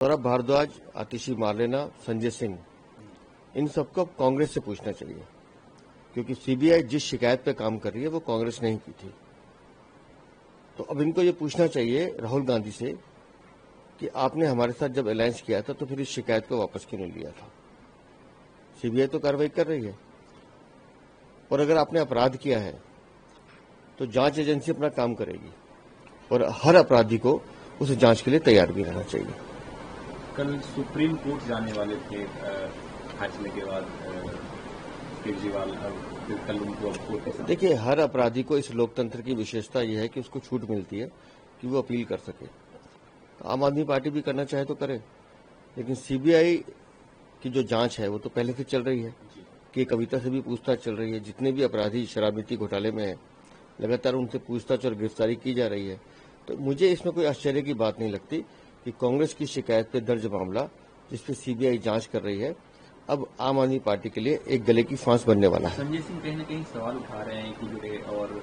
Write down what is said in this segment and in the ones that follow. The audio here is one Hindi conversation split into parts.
सौरभ भारद्वाज, आतिशी मारलेना, संजय सिंह, इन सबको अब कांग्रेस से पूछना चाहिए, क्योंकि सीबीआई जिस शिकायत पे काम कर रही है वो कांग्रेस ने ही की थी। तो अब इनको ये पूछना चाहिए राहुल गांधी से कि आपने हमारे साथ जब अलायंस किया था तो फिर इस शिकायत को वापस क्यों नहीं लिया था। सीबीआई तो कार्रवाई कर रही है, और अगर आपने अपराध किया है तो जांच एजेंसी अपना काम करेगी और हर अपराधी को उस जांच के लिए तैयार भी रहना चाहिए। कल सुप्रीम कोर्ट जाने वाले थे फैसले के बाद केजरीवाल, फिर कल उनको कोर्ट के साथ। देखिए, हर अपराधी को इस लोकतंत्र की विशेषता यह है कि उसको छूट मिलती है कि वो अपील कर सके। तो आम आदमी पार्टी भी करना चाहे तो करे, लेकिन सीबीआई की जो जांच है वो तो पहले से चल रही है कि कविता से भी पूछताछ चल रही है। जितने भी अपराधी शराब नीति घोटाले में है, लगातार उनसे पूछताछ और गिरफ्तारी की जा रही है। तो मुझे इसमें कोई आश्चर्य की बात नहीं लगती कि कांग्रेस की शिकायत पे दर्ज मामला जिसपे सीबीआई जांच कर रही है, अब आम आदमी पार्टी के लिए एक गले की फांस बनने वाला है। संजय सिंह कहीं न कहीं सवाल उठा रहे हैं कि जुड़े और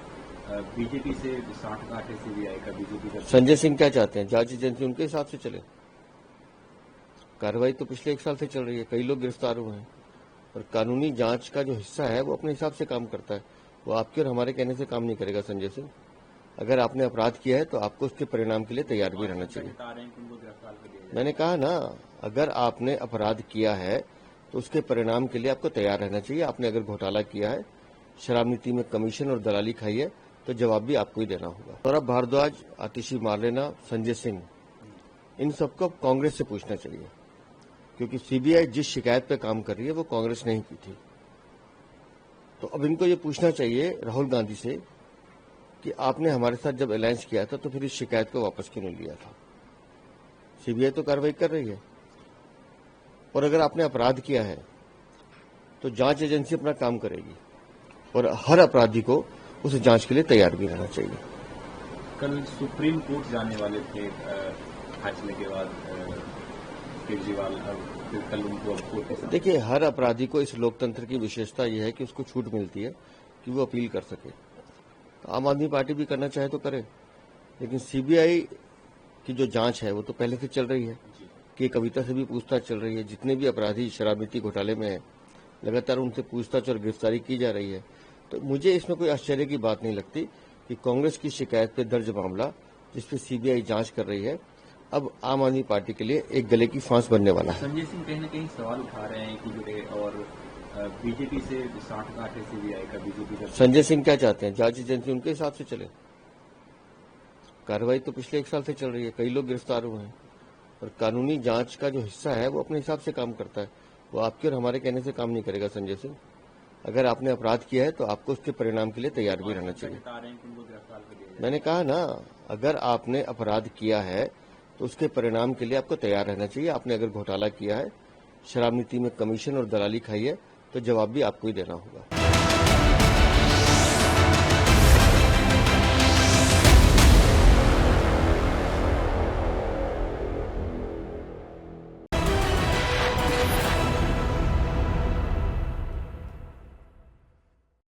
बीजेपी से साठगांठ है सीबीआई का, बीजेपी का। संजय सिंह क्या चाहते हैं? जांच एजेंसी उनके हिसाब से चले। कार्रवाई तो पिछले 1 साल से चल रही है, कई लोग गिरफ्तार हुए हैं, और कानूनी जांच का जो हिस्सा है वो अपने हिसाब से काम करता है। वो आपके और हमारे कहने से काम नहीं करेगा। संजय सिंह, अगर आपने अपराध किया है तो आपको उसके परिणाम के लिए तैयार भी रहना चाहिए। मैंने कहा ना, अगर आपने अपराध किया है तो उसके परिणाम के लिए आपको तैयार रहना चाहिए। आपने अगर घोटाला किया है, शराब नीति में कमीशन और दलाली खाई है, तो जवाब भी आपको ही देना होगा। सौरभ भारद्वाज, आतिशी मारलेना, संजय सिंह, इन सबको अब कांग्रेस से पूछना चाहिए, क्योंकि सीबीआई जिस शिकायत पे काम कर रही है वो कांग्रेस ने ही की थी। तो अब इनको ये पूछना चाहिए राहुल गांधी से कि आपने हमारे साथ जब अलायंस किया था तो फिर इस शिकायत को वापस क्यों नहीं लिया था। सीबीआई तो कार्रवाई कर रही है, और अगर आपने अपराध किया है तो जांच एजेंसी अपना काम करेगी और हर अपराधी को उस जांच के लिए तैयार भी रहना चाहिए। कल सुप्रीम कोर्ट जाने वाले थे फैसले के बाद केजरीवाल, फिर कल उनको कोर्ट के साथ। देखिए, हर अपराधी को इस लोकतंत्र की विशेषता यह है कि उसको छूट मिलती है कि वो अपील कर सके। तो आम आदमी पार्टी भी करना चाहे तो करे, लेकिन सीबीआई की जो जांच है वो तो पहले से चल रही है कि कविता से भी पूछताछ चल रही है। जितने भी अपराधी शराब नीति घोटाले में है, लगातार उनसे पूछताछ और गिरफ्तारी की जा रही है। तो मुझे इसमें कोई आश्चर्य की बात नहीं लगती कि कांग्रेस की शिकायत पे दर्ज मामला जिसपे सीबीआई जांच कर रही है, अब आम आदमी पार्टी के लिए एक गले की फांस बनने वाला है। संजय सिंह कहीं न कहीं सवाल उठा रहे हैं कि जुड़े और बीजेपी से साठगांठ है सीबीआई का, बीजेपी का। संजय सिंह क्या चाहते हैं? जांच एजेंसी उनके हिसाब से चले। कार्रवाई तो पिछले 1 साल से चल रही है, कई लोग गिरफ्तार हुए हैं, और कानूनी जांच का जो हिस्सा है वो अपने हिसाब से काम करता है। वो आपके और हमारे कहने से काम नहीं करेगा। संजय सिंह, अगर आपने अपराध किया है तो आपको उसके परिणाम के लिए तैयार भी रहना चाहिए। मैंने कहा ना, अगर आपने अपराध किया है तो उसके परिणाम के लिए आपको तैयार रहना चाहिए। आपने अगर घोटाला किया है, शराब नीति में कमीशन और दलाली खाई है, तो जवाब भी आपको ही देना होगा।